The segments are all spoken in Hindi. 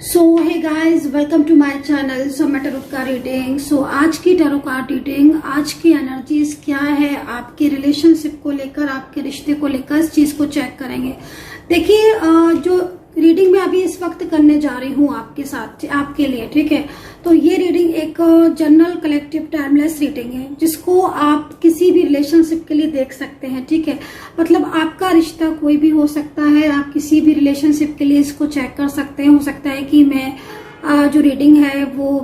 So hey guys, welcome to my channel. So मैं टैरो का रीडिंग। सो आज की टैरो कार्ड रीडिंग, आज की एनर्जीज क्या है आपके रिलेशनशिप को लेकर, आपके रिश्ते को लेकर, इस चीज को चेक करेंगे। देखिए, जो रीडिंग मैं अभी इस वक्त करने जा रही हूँ आपके साथ, आपके लिए, ठीक है। तो ये रीडिंग एक जनरल कलेक्टिव टाइमलेस रीडिंग है, जिसको आप किसी भी रिलेशनशिप के लिए देख सकते हैं, ठीक है। मतलब आपका रिश्ता कोई भी हो सकता है, आप किसी भी रिलेशनशिप के लिए इसको चेक कर सकते हैं। हो सकता है कि मैं जो रीडिंग है वो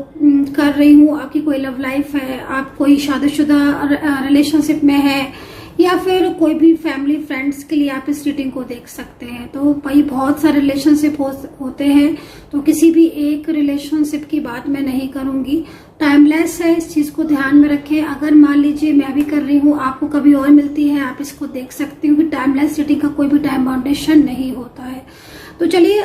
कर रही हूँ, आपकी कोई लव लाइफ है, आप कोई शादीशुदा रिलेशनशिप में है, या फिर कोई भी फैमिली फ्रेंड्स के लिए आप इस रीडिंग को देख सकते हैं। तो भाई बहुत सारे रिलेशनशिप होते हैं, तो किसी भी एक रिलेशनशिप की बात मैं नहीं करूंगी। टाइमलेस है, इस चीज को ध्यान में रखें। अगर मान लीजिए मैं भी कर रही हूँ, आपको कभी और मिलती है, आप इसको देख सकते हो कि टाइमलेस रीडिंग का कोई भी टाइम बाउंडेशन नहीं होता है। तो चलिए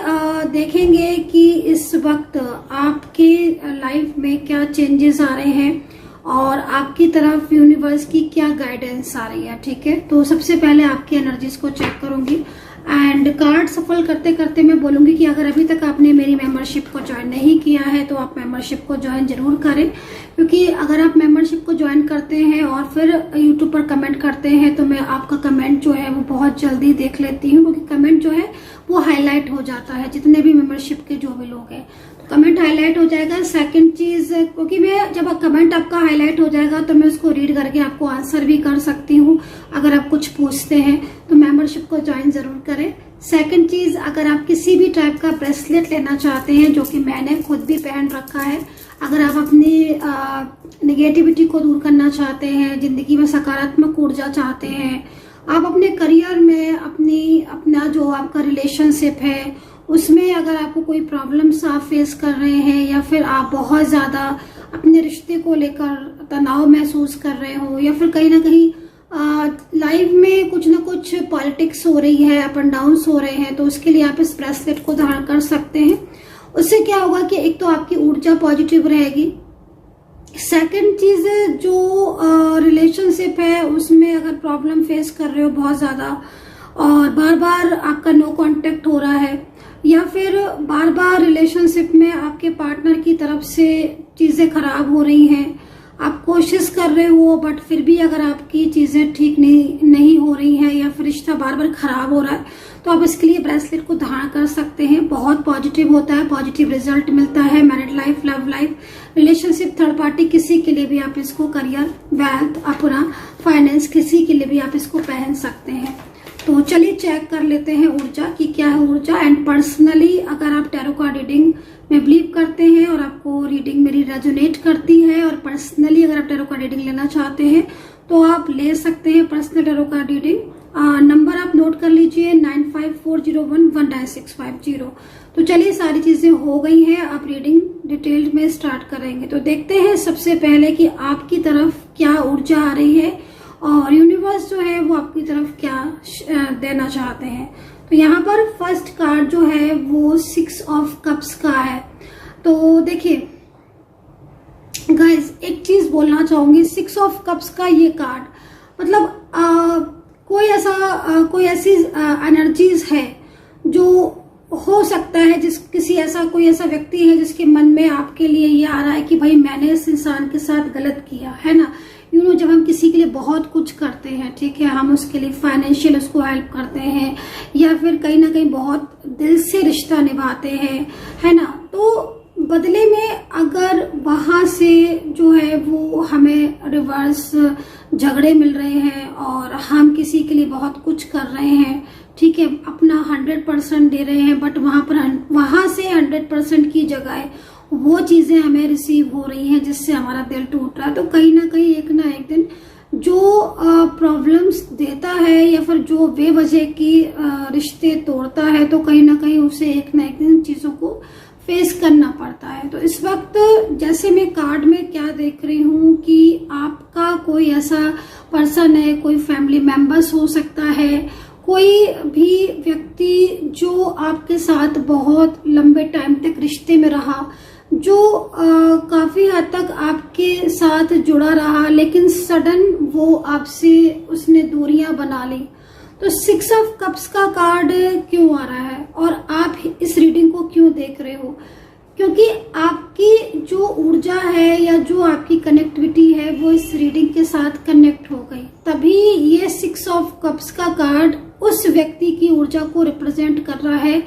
देखेंगे कि इस वक्त आपके लाइफ में क्या चेंजेस आ रहे हैं और आपकी तरफ यूनिवर्स की क्या गाइडेंस आ रही है, ठीक है। तो सबसे पहले आपकी एनर्जीज को चेक करूंगी एंड कार्ड सफल करते करते मैं बोलूंगी कि अगर अभी तक आपने मेरी मेंबरशिप को ज्वाइन नहीं किया है तो आप मेंबरशिप को ज्वाइन जरूर करें, क्योंकि अगर आप मेंबरशिप को ज्वाइन करते हैं और फिर यूट्यूब पर कमेंट करते हैं तो मैं आपका कमेंट जो है वो बहुत जल्दी देख लेती हूँ, क्योंकि कमेंट जो है वो हाईलाइट हो जाता है। जितने भी मेंबरशिप के जो भी लोग हैं कमेंट हाईलाइट हो जाएगा। सेकंड चीज, क्योंकि मैं जब कमेंट आपका हाईलाइट हो जाएगा तो मैं उसको रीड करके आपको आंसर भी कर सकती हूँ। अगर आप कुछ पूछते हैं तो मेंबरशिप को ज्वाइन जरूर करें। सेकंड चीज, अगर आप किसी भी टाइप का ब्रेसलेट लेना चाहते हैं, जो कि मैंने खुद भी पहन रखा है, अगर आप अपनी नेगेटिविटी को दूर करना चाहते हैं, जिंदगी में सकारात्मक ऊर्जा चाहते हैं, आप अपने करियर में अपना जो आपका रिलेशनशिप है उसमें अगर आपको कोई प्रॉब्लम्स आप फेस कर रहे हैं, या फिर आप बहुत ज्यादा अपने रिश्ते को लेकर तनाव महसूस कर रहे हो, या फिर कहीं ना कहीं लाइफ में कुछ ना कुछ पॉलिटिक्स हो रही है, अप एंड डाउन हो रहे हैं, तो उसके लिए आप इस ब्रेसलेट को धारण कर सकते हैं। उससे क्या होगा कि एक तो आपकी ऊर्जा पॉजिटिव रहेगी। सेकंड चीज, जो रिलेशनशिप है उसमें अगर प्रॉब्लम फेस कर रहे हो बहुत ज्यादा और बार बार आपका नो कांटेक्ट हो रहा है, या फिर बार बार रिलेशनशिप में आपके पार्टनर की तरफ से चीजें खराब हो रही हैं, आप कोशिश कर रहे हो बट फिर भी अगर आपकी चीजें ठीक नहीं हो रही हैं, या फिर रिश्ता बार बार खराब हो रहा है, तो आप इसके लिए ब्रेसलेट को धारण कर सकते हैं। बहुत पॉजिटिव होता है, पॉजिटिव रिजल्ट मिलता है। Married life, love life, relationship, third party, किसी के लिए भी आप इसको, करियर, वेल्थ, अपना फाइनेंस, किसी के लिए भी आप इसको पहन सकते हैं। तो चलिए चेक कर लेते हैं ऊर्जा की क्या है ऊर्जा। एंड पर्सनली अगर आप टैरो कार्ड रीडिंग में बिलीव करते हैं और आपको रीडिंग मेरी रेजोनेट करती है, और पर्सनली अगर आप टैरो कार्ड रीडिंग लेना चाहते हैं तो आप ले सकते हैं personal tarot card reading. Number आप नोट कर लीजिए 9540119650। तो चलिए सारी चीजें हो गई हैं, आप रीडिंग डिटेल्ड में स्टार्ट करेंगे। तो देखते हैं सबसे पहले कि आपकी तरफ क्या ऊर्जा आ रही है और यूनिवर्स जो है वो आपकी तरफ क्या देना चाहते हैं। तो यहाँ पर फर्स्ट कार्ड जो है वो 6 ऑफ कप्स का है। तो देखिए गाइस, एक चीज बोलना चाहूंगी, 6 ऑफ कप्स का ये कार्ड मतलब कोई ऐसी एनर्जीज है जो हो सकता है, कोई ऐसा व्यक्ति है जिसके मन में आपके लिए ये आ रहा है कि भाई मैंने इस इंसान के साथ गलत किया है ना। जब हम किसी के लिए बहुत कुछ करते हैं, ठीक है, हम उसके लिए फाइनेंशियल उसको हेल्प करते हैं, या फिर कहीं ना कहीं बहुत दिल से रिश्ता निभाते हैं, है ना, तो बदले में अगर वहां से जो है वो हमें रिवर्स झगड़े मिल रहे हैं और हम किसी के लिए बहुत कुछ कर रहे हैं, ठीक है, अपना 100% दे रहे हैं, बट वहां से 100% की जगह वो चीजें हमें रिसीव हो रही हैं जिससे हमारा दिल टूट रहा है। तो कहीं ना कहीं एक ना एक दिन जो प्रॉब्लम्स देता है या फिर जो बेवजह की रिश्ते तोड़ता है, तो कहीं ना कहीं उसे एक ना एक दिन चीजों को फेस करना पड़ता है। तो इस वक्त जैसे मैं कार्ड में क्या देख रही हूँ कि आपका कोई ऐसा पर्सन है, कोई फैमिली मेंबर्स हो सकता है, कोई भी व्यक्ति जो आपके साथ बहुत लंबे टाइम तक रिश्ते में रहा, जो काफी हद तक आपके साथ जुड़ा रहा, लेकिन सडन वो आपसे उसने दूरियां बना ली। तो 6 ऑफ कप्स का कार्ड क्यों आ रहा है और आप इस रीडिंग को क्यों देख रहे हो? क्योंकि आपकी जो ऊर्जा है या जो आपकी कनेक्टिविटी है वो इस रीडिंग के साथ कनेक्ट हो गई, तभी ये 6 ऑफ कप्स का कार्ड उस व्यक्ति की ऊर्जा को रिप्रेजेंट कर रहा है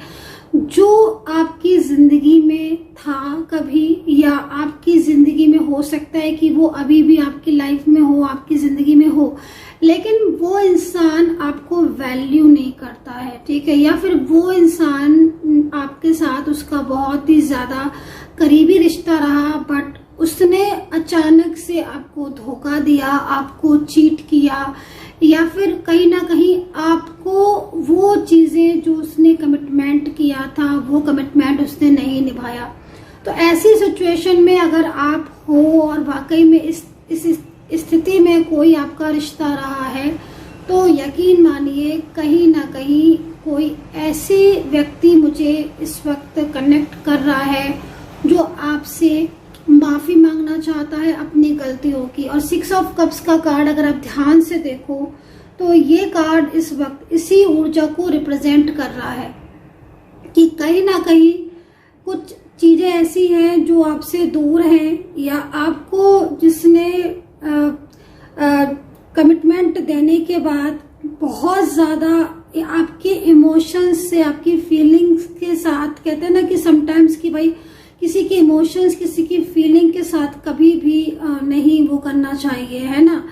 जो आपकी जिंदगी में था कभी, या आपकी जिंदगी में हो सकता है कि वो अभी भी आपकी लाइफ में हो, आपकी जिंदगी में हो, लेकिन वो इंसान आपको वैल्यू नहीं करता है, ठीक है, या फिर वो इंसान आपके साथ उसका बहुत ही ज्यादा करीबी रिश्ता रहा, बट उसने अचानक से आपको धोखा दिया, आपको चीट किया, या फिर कहीं ना कहीं आपको वो चीजें जो उसने कमिटमेंट किया था वो कमिटमेंट उसने नहीं निभाया। तो ऐसी सिचुएशन में अगर आप हो और वाकई में इस स्थिति में कोई आपका रिश्ता रहा है, तो यकीन मानिए कहीं ना कहीं कोई ऐसी व्यक्ति मुझे इस वक्त कनेक्ट कर रहा है जो आपसे माफी मांगना चाहता है अपनी गलतियों की। और 6 ऑफ कप्स का कार्ड अगर आप ध्यान से देखो तो ये कार्ड इस वक्त इसी ऊर्जा को रिप्रेजेंट कर रहा है कि कहीं ना कहीं कुछ चीजें ऐसी हैं जो आपसे दूर हैं, या आपको जिसने कमिटमेंट देने के बाद बहुत ज्यादा आपके इमोशंस से, आपकी फीलिंग्स के साथ, कहते हैं ना कि समटाइम्स कि भाई किसी के इमोशंस, किसी की फीलिंग के साथ कभी भी नहीं वो करना चाहिए, है ना।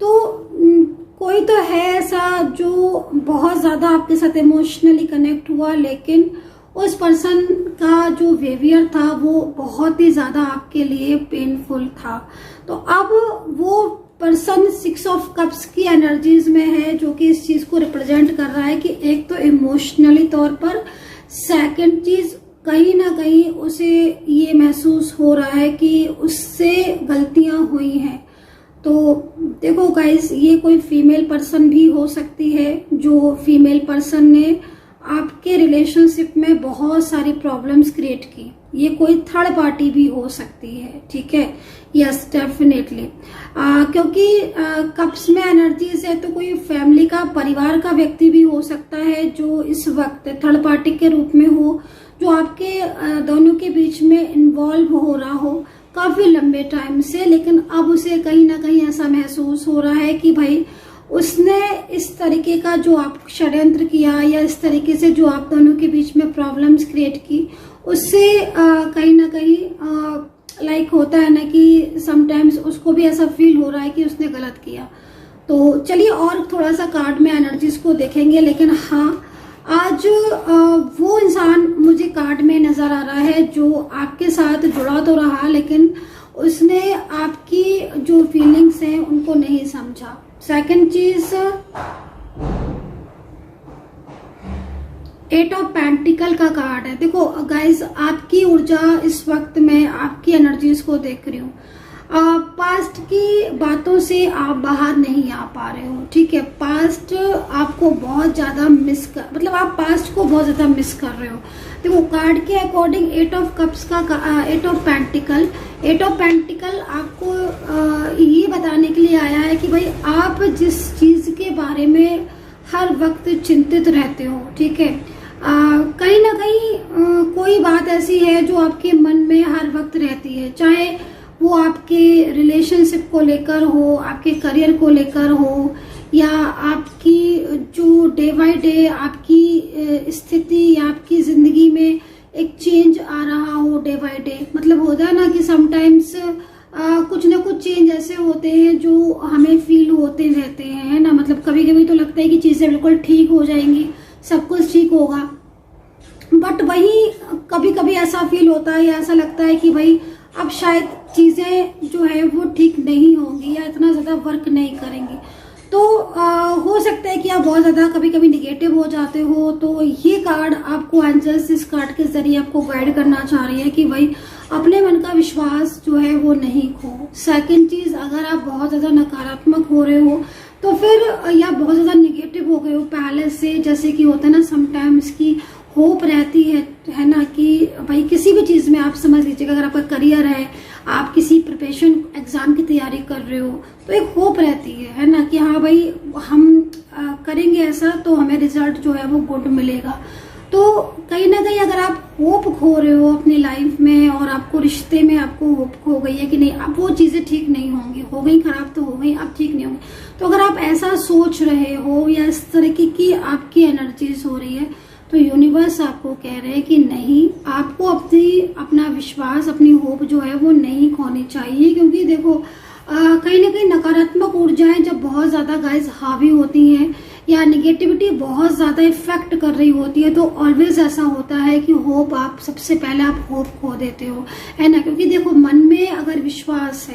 तो कोई तो है ऐसा जो बहुत ज्यादा आपके साथ इमोशनली कनेक्ट हुआ, लेकिन उस पर्सन का जो बिहेवियर था वो बहुत ही ज्यादा आपके लिए पेनफुल था। तो अब वो पर्सन 6 ऑफ कप्स की एनर्जीज में है जो कि इस चीज को रिप्रेजेंट कर रहा है कि एक तो इमोशनली तौर पर, सेकंड चीज कहीं ना कहीं उसे ये महसूस हो रहा है कि उससे गलतियां हुई हैं। तो देखो गाइस, ये कोई फीमेल पर्सन भी हो सकती है जो फीमेल पर्सन ने आपके रिलेशनशिप में बहुत सारी प्रॉब्लम्स क्रिएट की। ये कोई थर्ड पार्टी भी हो सकती है, ठीक है, यस डेफिनेटली, क्योंकि कप्स में एनर्जीज है तो कोई फैमिली का, परिवार का व्यक्ति भी हो सकता है जो इस वक्त थर्ड पार्टी के रूप में हो, जो आपके दोनों के बीच में इन्वॉल्व हो रहा हो काफी लंबे टाइम से, लेकिन अब उसे कहीं ना कहीं ऐसा महसूस हो रहा है कि भाई उसने इस तरीके का जो आप षड्यंत्र किया या इस तरीके से जो आप दोनों के बीच में प्रॉब्लम्स क्रिएट की, उससे कहीं ना कहीं लाइक होता है ना कि समटाइम्स उसको भी ऐसा फील हो रहा है कि उसने गलत किया। तो चलिए और थोड़ा सा कार्ड में एनर्जीज को देखेंगे, लेकिन हाँ आज वो इंसान मुझे कार्ड में नजर आ रहा है जो आपके साथ जुड़ा तो रहा, लेकिन उसने आपकी जो फीलिंग्स हैं उनको नहीं समझा। सेकंड चीज, 8 ऑफ पेंटिकल का कार्ड है। देखो गाइस, आपकी ऊर्जा इस वक्त मैं आपकी एनर्जीज को देख रही हूँ, पास्ट की बातों से आप बाहर नहीं आ पा रहे हो, ठीक है, पास्ट आपको बहुत ज्यादा मतलब आप पास्ट को बहुत ज्यादा मिस कर रहे हो। देखो कार्ड के अकॉर्डिंग 8 ऑफ कप्स का 8 ऑफ पेंटिकल आपको ये बताने के लिए आया है कि भाई आप जिस चीज के बारे में हर वक्त चिंतित रहते हो, ठीक है, कहीं ना कहीं कोई बात ऐसी है जो आपके मन में हर वक्त रहती है, चाहे वो आपके रिलेशनशिप को लेकर हो, आपके करियर को लेकर हो, या आपकी जो डे बाय डे आपकी स्थिति या आपकी जिंदगी में एक चेंज आ रहा हो डे बाय डे। मतलब होता है ना कि समटाइम्स कुछ ना कुछ चेंज ऐसे होते हैं जो हमें फील होते रहते हैं, है ना। मतलब कभी कभी तो लगता है कि चीजें बिल्कुल ठीक हो जाएंगी, सब कुछ ठीक होगा, बट वही कभी कभी ऐसा फील होता है या ऐसा लगता है कि भाई अब शायद चीजें जो है वो ठीक नहीं होंगी या इतना ज्यादा वर्क नहीं करेंगी। तो हो सकता है कि आप बहुत ज्यादा कभी कभी निगेटिव हो जाते हो। तो ये कार्ड आपको एंजल्स इस कार्ड के जरिए आपको गाइड करना चाह रही है कि भाई अपने मन का विश्वास जो है वो नहीं खो। सेकंड चीज, अगर आप बहुत ज्यादा नकारात्मक हो रहे हो तो फिर या बहुत ज्यादा निगेटिव हो गए हो पहले से, जैसे कि होता है ना समटाइम्स की होप रहती है ना, कि भाई किसी भी चीज में आप समझ लीजिएगा, अगर आपका करियर है, आप किसी प्रिपरेशन एग्जाम की तैयारी कर रहे हो, तो एक होप रहती है ना, कि हाँ भाई हम करेंगे ऐसा तो हमें रिजल्ट जो है वो गुड मिलेगा। तो कहीं ना कहीं अगर आप होप खो रहे हो अपनी लाइफ में और आपको रिश्ते में आपको होप खो गई है कि नहीं अब वो चीजें ठीक नहीं होंगी, हो गई खराब तो हो गई, अब ठीक नहीं होंगी, तो अगर आप ऐसा सोच रहे हो या इस तरीके की आपकी एनर्जीज हो रही है, तो यूनिवर्स आपको कह रहे हैं कि नहीं, आपको अपना विश्वास, अपनी होप जो है वो नहीं खोनी चाहिए। क्योंकि देखो कहीं ना कहीं नकारात्मक ऊर्जाएं जब बहुत ज्यादा गाइस हावी होती हैं या निगेटिविटी बहुत ज्यादा इफेक्ट कर रही होती है, तो ऑलवेज ऐसा होता है कि होप सबसे पहले आप होप खो देते हो, है ना। क्योंकि देखो मन में अगर विश्वास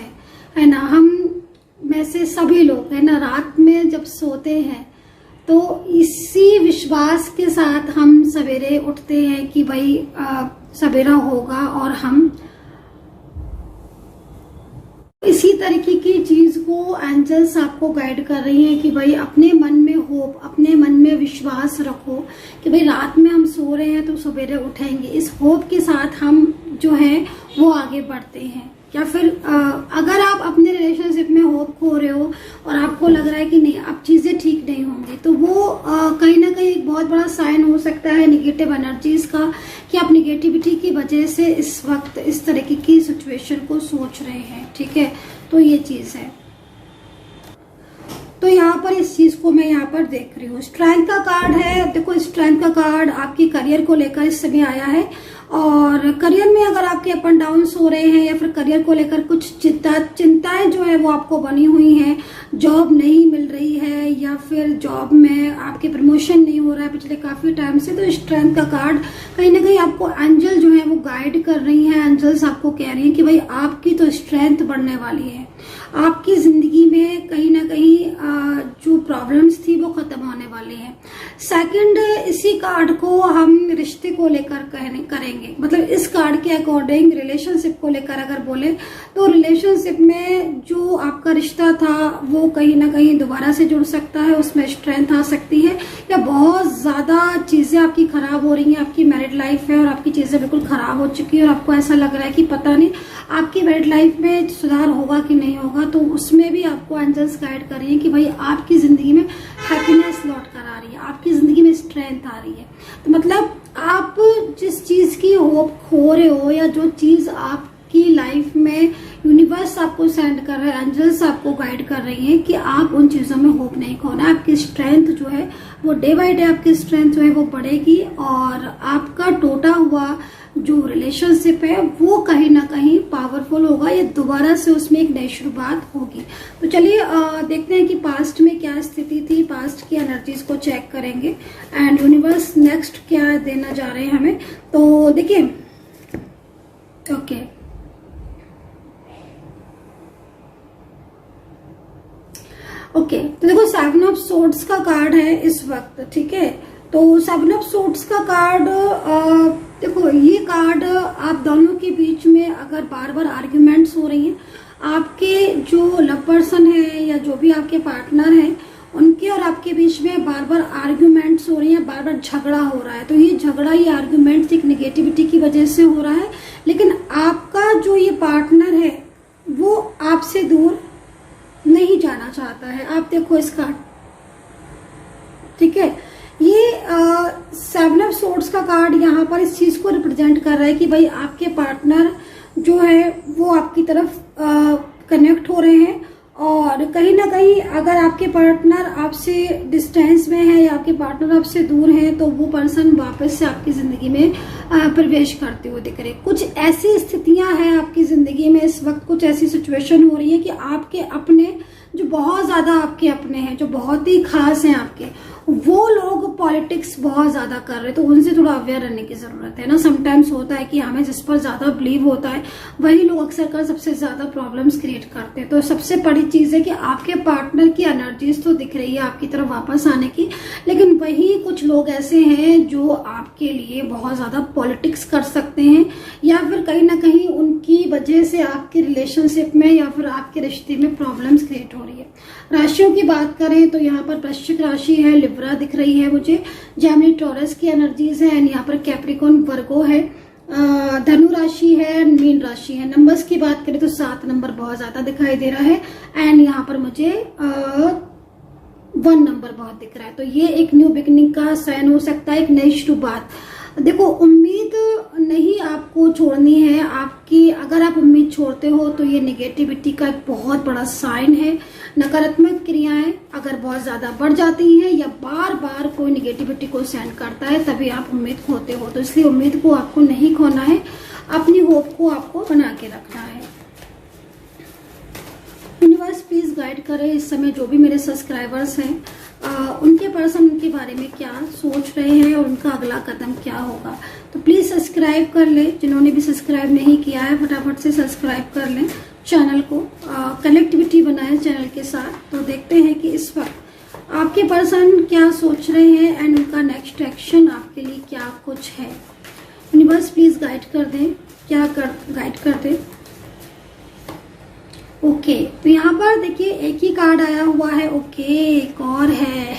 है ना, हम में से सभी लोग है ना रात में जब सोते हैं तो इसी विश्वास के साथ हम सवेरे उठते हैं कि भाई सवेरा होगा, और हम इसी तरीके की चीज को एंजल्स आपको गाइड कर रही हैं कि भाई अपने मन में होप, अपने मन में विश्वास रखो कि भाई रात में हम सो रहे हैं तो सवेरे उठेंगे। इस होप के साथ हम जो है वो आगे बढ़ते हैं। या फिर अगर आप अपने रिलेशनशिप में होप खो रहे हो और आपको लग रहा है कि नहीं अब चीजें ठीक नहीं होंगी, तो वो कहीं ना कहीं एक बहुत बड़ा साइन हो सकता है नेगेटिव एनर्जीज का कि आप नेगेटिविटी की वजह से इस वक्त इस तरीके की सिचुएशन को सोच रहे हैं, ठीक है। तो ये चीज है। तो यहाँ पर इस चीज को मैं यहाँ पर देख रही हूँ, स्ट्रेंथ का कार्ड है। देखो स्ट्रेंथ का कार्ड आपकी करियर को लेकर इस समय आया है, और करियर में अगर आपके अप एंड डाउन हो रहे हैं या फिर करियर को लेकर कुछ चिंताएं जो है वो आपको बनी हुई हैं, जॉब नहीं मिल रही है या फिर जॉब में आपके प्रमोशन नहीं हो रहा है पिछले काफी टाइम से, तो स्ट्रेंथ का कार्ड कहीं ना कहीं आपको एंजल जो है वो गाइड कर रही हैं। एंजल्स आपको कह रही है कि भाई आपकी तो स्ट्रेंथ बढ़ने वाली है, आपकी जिंदगी में कहीं ना कहीं जो प्रॉब्लम्स थी वो खत्म होने वाली है। सेकंड, इसी कार्ड को हम रिश्ते को लेकर करेंगे, मतलब इस कार्ड के अकॉर्डिंग रिलेशनशिप को लेकर अगर बोले तो रिलेशनशिप में जो आपका रिश्ता था वो कहीं ना कहीं दोबारा से जुड़ सकता है, उसमें स्ट्रेंथ आ सकती है। या बहुत ज्यादा चीजें आपकी खराब हो रही हैं, आपकी मैरिड लाइफ है और आपकी चीजें बिल्कुल खराब हो चुकी है और आपको ऐसा लग रहा है कि पता नहीं आपकी मैरिड लाइफ में सुधार होगा कि नहीं होगा, तो उसमें भी आपको एंजल्स गाइड कर रही है कि भाई आपकी जिंदगी में हैप्पीनेस लौट कर आ रही है, आपकी जिंदगी में स्ट्रेंथ आ रही है। तो मतलब आप जिस चीज की होप खो रहे हो या जो चीज आपकी लाइफ में यूनिवर्स आपको सेंड कर रहा है, एंजल्स आपको गाइड कर रही है कि आप उन चीजों में होप नहीं खोना। आपकी स्ट्रेंथ जो है वो डे बाय डे आपकी स्ट्रेंथ जो है वो बढ़ेगी और आपका टूटा हुआ जो रिलेशनशिप है वो कहीं ना कहीं पावरफुल होगा, या दोबारा से उसमें एक नई शुरुआत होगी। तो चलिए देखते हैं कि पास्ट में क्या स्थिति थी, पास्ट की एनर्जीज को चेक करेंगे एंड यूनिवर्स नेक्स्ट क्या देना जा रहे हैं हमें। तो देखिए ओके, तो देखो 7 ऑफ सोर्ड्स का कार्ड है इस वक्त, ठीक है। तो 7 ऑफ सोर्ड्स का कार्ड देखो ये कार्ड आप दोनों के बीच में अगर बार बार आर्ग्यूमेंट्स हो रही हैं, आपके जो लव पर्सन है या जो भी आपके पार्टनर हैं उनके और आपके बीच में बार बार आर्ग्यूमेंट्स हो रही हैं, बार बार झगड़ा हो रहा है, तो ये झगड़ा, ये आर्ग्यूमेंट्स एक नेगेटिविटी की वजह से हो रहा है। लेकिन आपका जो ये पार्टनर है वो आपसे दूर नहीं जाना चाहता है। आप देखो इस कार्ड, ठीक है, ये 7 ऑफ सोर्ड्स का कार्ड यहाँ पर इस चीज को रिप्रेजेंट कर रहा है कि भाई आपके पार्टनर जो है वो आपकी तरफ कनेक्ट हो रहे हैं, और कहीं ना कहीं अगर आपके पार्टनर आपसे डिस्टेंस में है या आपके पार्टनर आपसे दूर है तो वो पर्सन वापस से आपकी जिंदगी में प्रवेश करते हुए दिख रहे। कुछ ऐसी स्थितियां हैं आपकी जिंदगी में इस वक्त, कुछ ऐसी सिचुएशन हो रही है कि आपके अपने जो बहुत ज्यादा आपके अपने हैं, जो बहुत ही खास हैं आपके, वो लोग पॉलिटिक्स बहुत ज्यादा कर रहे हैं, तो उनसे थोड़ा अवेयर रहने की जरूरत है ना। समटाइम्स होता है कि हमें जिस पर ज्यादा बिलीव होता है वही लोग अक्सर कर सबसे ज्यादा प्रॉब्लम्स क्रिएट करते हैं। तो सबसे बड़ी चीज है कि आपके पार्टनर की एनर्जीज तो दिख रही है आपकी तरफ वापस आने की, लेकिन वही कुछ लोग ऐसे हैं जो आपके लिए बहुत ज्यादा पॉलिटिक्स कर सकते हैं, या फिर कहीं ना कहीं उनकी वजह से आपके रिलेशनशिप में या फिर आपके रिश्ते में प्रॉब्लम्स क्रिएट हो रही है। राशियों की बात करें तो यहाँ पर वृश्चिक राशि है, लिब्रा दिख रही है मुझे, जेमिनी टॉरस की एनर्जीज है, एंड यहाँ पर कैप्रिकॉर्न वर्गो है, धनु राशि है, मीन राशि है। नंबर्स की बात करें तो 7 नंबर बहुत ज्यादा दिखाई दे रहा है, एंड यहाँ पर मुझे 1 नंबर बहुत दिख रहा है। तो ये एक न्यू बिगनिंग का साइन हो सकता है, एक नई शुरुआत। देखो, उम्मीद नहीं आपको छोड़नी है आपकी। अगर आप उम्मीद छोड़ते हो तो ये नेगेटिविटी का एक बहुत बड़ा साइन है। नकारात्मक क्रियाएं अगर बहुत ज्यादा बढ़ जाती हैं या बार बार कोई नेगेटिविटी को सेंड करता है, तभी आप उम्मीद खोते हो। तो इसलिए उम्मीद को आपको नहीं खोना है, अपनी होप को आपको बना के रखना है। यूनिवर्स प्लीज गाइड करे इस समय जो भी मेरे सब्सक्राइबर्स हैं, उनके पर्सन उनके बारे में क्या सोच रहे हैं और उनका अगला कदम क्या होगा। तो प्लीज सब्सक्राइब कर ले। जिन्होंने भी सब्सक्राइब नहीं किया है फटाफट से सब्सक्राइब कर लें चैनल को, कनेक्टिविटी बनाए चैनल के साथ। तो देखते हैं कि इस वक्त आपके पर्सन क्या सोच रहे हैं एंड उनका नेक्स्ट एक्शन आपके लिए क्या कुछ है। यूनिवर्स प्लीज गाइड कर दें, गाइड कर दें। ओके, तो यहाँ पर देखिए एक ही कार्ड आया हुआ है। ओके, एक और है।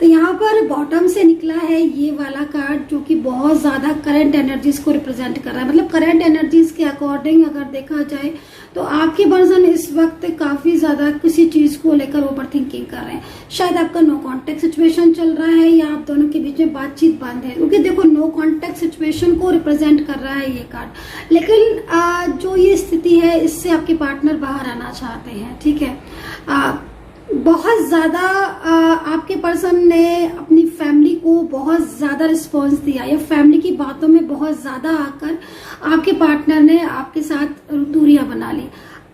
तो यहाँ पर बॉटम से निकला है ये वाला कार्ड, जो कि बहुत ज्यादा करंट एनर्जीज को रिप्रेजेंट कर रहा है। मतलब करंट एनर्जीज के अकॉर्डिंग अगर देखा जाए तो आपके पर्सन इस वक्त काफी ज्यादा किसी चीज को लेकर ओवर थिंकिंग कर रहे हैं। शायद आपका नो कॉन्टेक्ट सिचुएशन चल रहा है या आप दोनों के बीच में बातचीत बंद है, क्योंकि देखो नो कॉन्टेक्ट सिचुएशन को रिप्रेजेंट कर रहा है ये कार्ड। लेकिन जो ये स्थिति है इससे आपके पार्टनर बाहर आना चाहते हैं, ठीक है। बहुत ज्यादा आपके पर्सन ने अपनी फैमिली को बहुत ज्यादा रिस्पॉन्स दिया या फैमिली की बातों में बहुत ज्यादा आकर आपके पार्टनर ने आपके साथ दूरियां बना ली।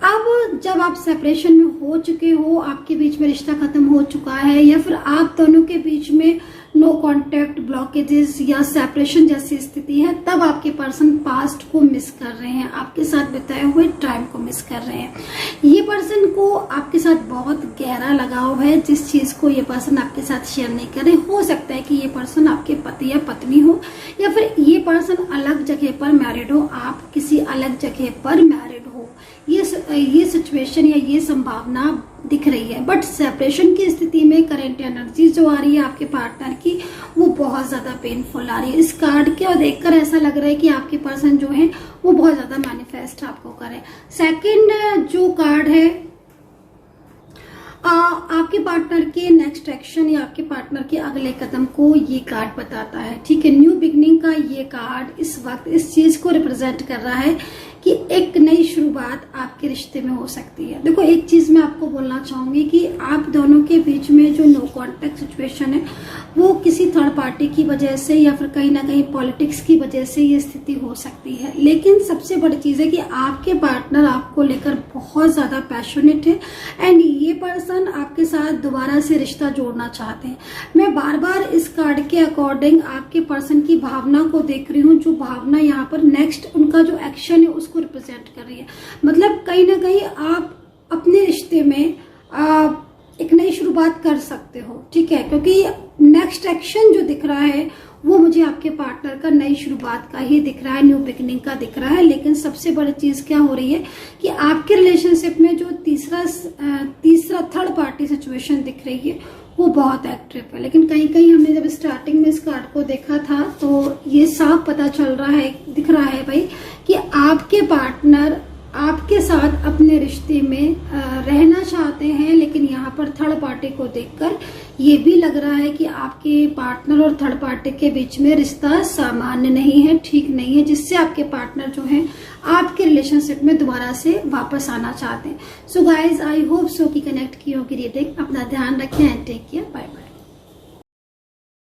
अब जब आप सेपरेशन में हो चुके हो, आपके बीच में रिश्ता खत्म हो चुका है या फिर आप दोनों के बीच में नो कॉन्टेक्ट, ब्लॉकेजेस या सेपरेशन जैसी स्थिति है, तब आपके पर्सन पास्ट को मिस कर रहे हैं, आपके साथ बिताए हुए टाइम को मिस कर रहे हैं। ये पर्सन को आपके साथ बहुत गहरा लगाव है, जिस चीज को ये पर्सन आपके साथ शेयर नहीं कर रहे। हो सकता है कि ये पर्सन आपके पति या पत्नी हो या फिर ये पर्सन अलग जगह पर मैरिड हो, आप किसी अलग जगह पर मैरिड हो। ये सिचुएशन या ये संभावना दिख रही है। बट सेपरेशन की स्थिति में करंट एनर्जी जो आ रही है आपके पार्टनर की, वो बहुत ज्यादा पेनफुल आ रही है। इस कार्ड के और देखकर ऐसा लग रहा है कि आपके पर्सन जो है वो बहुत ज्यादा मैनिफेस्ट आपको करे। सेकंड जो कार्ड है आपके पार्टनर के नेक्स्ट एक्शन या आपके पार्टनर के अगले कदम को ये कार्ड बताता है, ठीक है। न्यू बिगनिंग का ये कार्ड इस वक्त इस चीज को रिप्रेजेंट कर रहा है कि एक नई शुरुआत आपके रिश्ते में हो सकती है। देखो, एक चीज मैं आपको बोलना चाहूंगी कि आप दोनों के बीच में जो नो कॉन्टेक्ट सिचुएशन है वो किसी थर्ड पार्टी की वजह से या फिर कहीं ना कहीं पॉलिटिक्स की वजह से ये स्थिति हो सकती है। लेकिन सबसे बड़ी चीज है कि आपके पार्टनर आपको लेकर बहुत ज्यादा पैशनेट है एंड ये पर्सन आपके साथ दोबारा से रिश्ता जोड़ना चाहते हैं। मैं बार बार इस कार्ड के अकॉर्डिंग आपके पर्सन की भावना को देख रही हूँ, जो भावना यहाँ पर नेक्स्ट उनका जो एक्शन है उसको रिप्रेजेंट कर रही है। मतलब कहीं ना कहीं आप अपने रिश्ते में एक नई शुरुआत कर सकते हो, ठीक है, क्योंकि नेक्स्ट एक्शन जो दिख रहा है वो मुझे आपके पार्टनर का नई शुरुआत का ही दिख रहा है, न्यू बिगनिंग का दिख रहा है। लेकिन सबसे बड़ी चीज क्या हो रही है कि आपके रिलेशनशिप में जो तीसरा थर्ड पार्टी सिचुएशन दिख रही है वो बहुत एक्टिव है। लेकिन कहीं कहीं हमने जब स्टार्टिंग में इस कार्ड को देखा था तो ये साफ पता चल रहा है, दिख रहा है भाई, कि आपके पार्टनर आपके साथ अपने रिश्ते में रहना चाहते हैं। लेकिन यहाँ पर थर्ड पार्टी को देखकर ये भी लग रहा है कि आपके पार्टनर और थर्ड पार्टी के बीच में रिश्ता सामान्य नहीं है, ठीक नहीं है, जिससे आपके पार्टनर जो है आपके रिलेशनशिप में दोबारा से वापस आना चाहते हैं। So guys, I hope so कि कनेक्ट की होगी रीडिंग। अपना ध्यान रखें and take care, bye bye.